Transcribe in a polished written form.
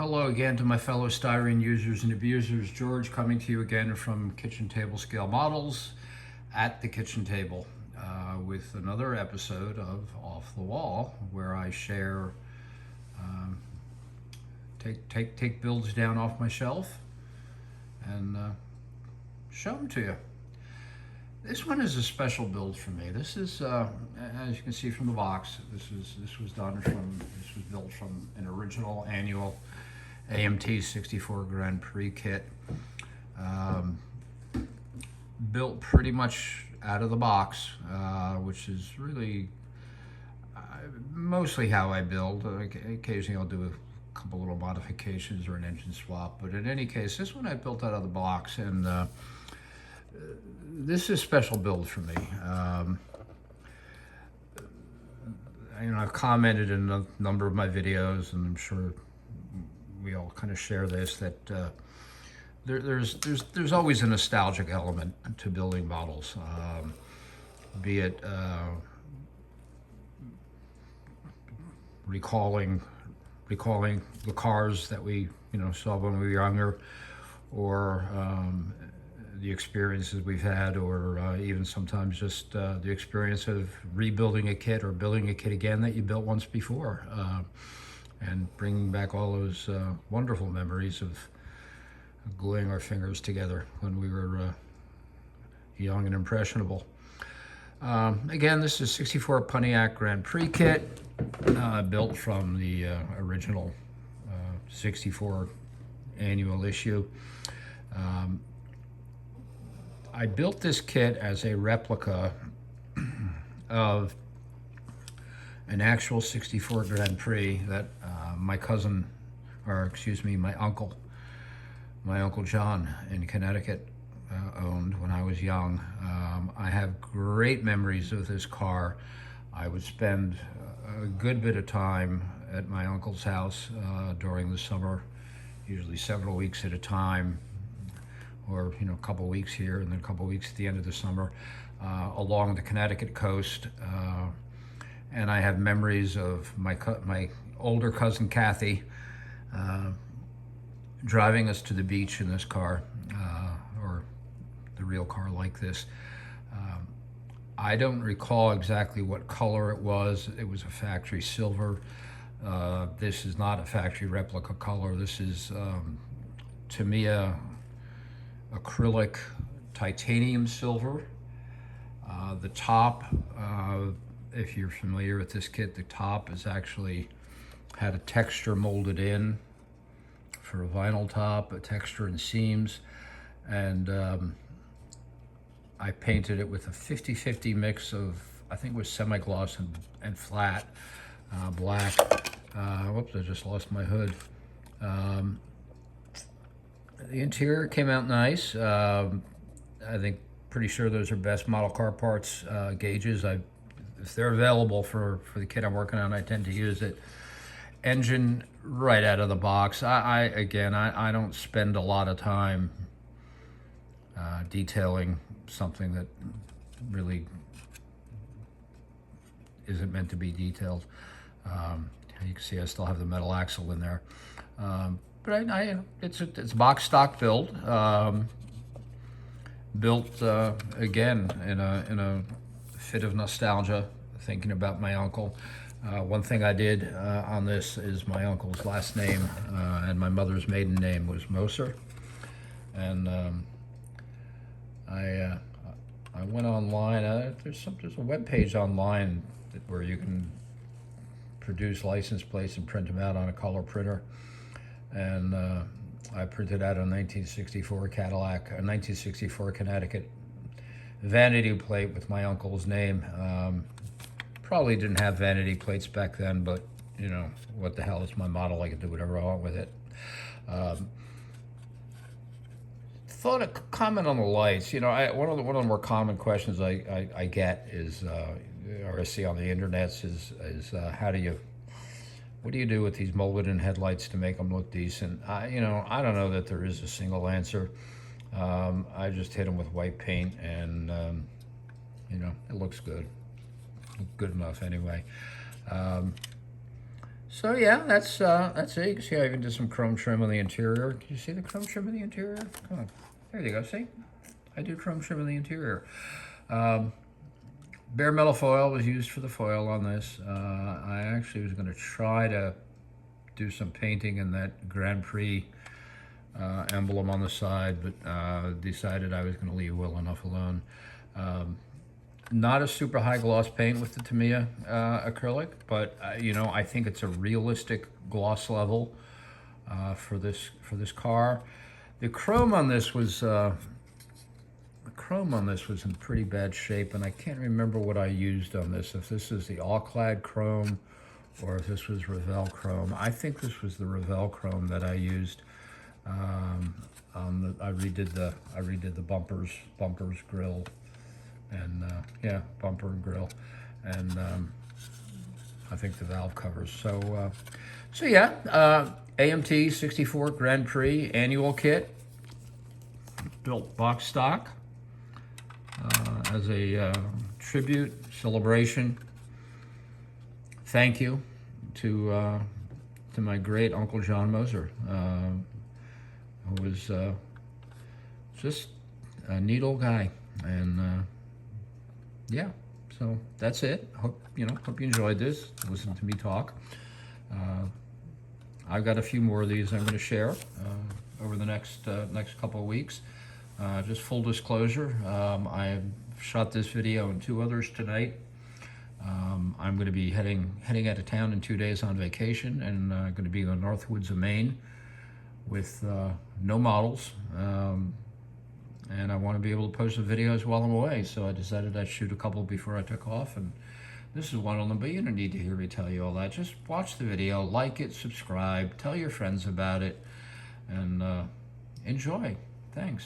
Hello again to my fellow styrene users and abusers. George coming to you again from Kitchen Table Scale Models at the kitchen table with another episode of Off the Wall, where I share, take builds down off my shelf and show them to you. This one is a special build for me. This is, as you can see from the box, this was built from an original annual AMT 64 Grand Prix kit. Built pretty much out of the box, which is really mostly how I build. Occasionally I'll do a couple little modifications or an engine swap, but in any case, this one I built out of the box, and this is a special build for me. I've commented in a number of my videos, and I'm sure we all kind of share this, that there's always a nostalgic element to building models, be it recalling the cars that we saw when we were younger, or the experiences we've had, or even sometimes just the experience of rebuilding a kit or building a kit again that you built once before, and bringing back all those wonderful memories of gluing our fingers together when we were young and impressionable. Again, this is 64 Pontiac Grand Prix kit, built from the original 64 annual issue. I built this kit as a replica of an actual 64 Grand Prix that my uncle John in Connecticut owned when I was young. I have great memories of this car. I would spend a good bit of time at my uncle's house during the summer, usually several weeks at a time, or a couple weeks here and then a couple weeks at the end of the summer, along the Connecticut coast. And I have memories of my older cousin Kathy driving us to the beach in this car, or the real car like this. I don't recall exactly what color it was. It was a factory silver. This is not a factory replica color. This is Tamiya acrylic titanium silver. The top, if you're familiar with this kit, the top is actually had a texture molded in for a vinyl top, a texture in seams, and I painted it with a 50-50 mix of, I think it was semi-gloss and flat black. Whoops, I just lost my hood. The interior came out nice. I think pretty sure those are best model car parts gauges. If they're available for the kit I'm working on, I tend to use it. Engine right out of the box. I don't spend a lot of time detailing something that really isn't meant to be detailed. You can see I still have the metal axle in there. But it's a box stock build, built again in a fit of nostalgia, thinking about my uncle. One thing I did on this is my uncle's last name and my mother's maiden name was Moser, and I went online. There's a web page online where you can produce license plates and print them out on a color printer. And I printed out a 1964 Cadillac, a 1964 Connecticut vanity plate with my uncle's name. Probably didn't have vanity plates back then, but what the hell, it's my model, I can do whatever I want with it. Thought a comment on the lights. One of the more common questions I get is, or I see on the internet, is what do you do with these molded-in headlights to make them look decent? I don't know that there is a single answer. I just hit them with white paint, and it looks good. Good enough anyway. So yeah, that's it. You can see I even did some chrome trim on the interior. Can you see the chrome trim in the interior? Come on, there you go. See, I do chrome trim in the interior. Um, Bare metal foil was used for the foil on this. I actually was going to try to do some painting in that Grand Prix emblem on the side, but decided I was going to leave well enough alone. Not a super high gloss paint with the Tamiya acrylic, but you know, I think it's a realistic gloss level for this car. The chrome on this was in pretty bad shape, and I can't remember what I used on this. If this is the all-clad chrome or if this was Revell chrome. I think this was the Revell chrome that I used. I redid the bumpers, grill, and yeah, bumper and grill, and I think the valve covers. So yeah, AMT 64 Grand Prix annual kit, built box stock as a tribute, celebration, thank you to my great Uncle John Moser, who was just a neat old guy. And yeah, so that's it. Hope you enjoyed this. Listen to me talk. I've got a few more of these I'm going to share over the next couple of weeks. Just full disclosure, I shot this video and 2 others tonight. I'm going to be heading out of town in 2 days on vacation, and going to be in the Northwoods of Maine with no models. And I want to be able to post some videos while I'm away, so I decided I'd shoot a couple before I took off, and this is one of them, but you don't need to hear me tell you all that. Just watch the video, like it, subscribe, tell your friends about it, and enjoy. Thanks.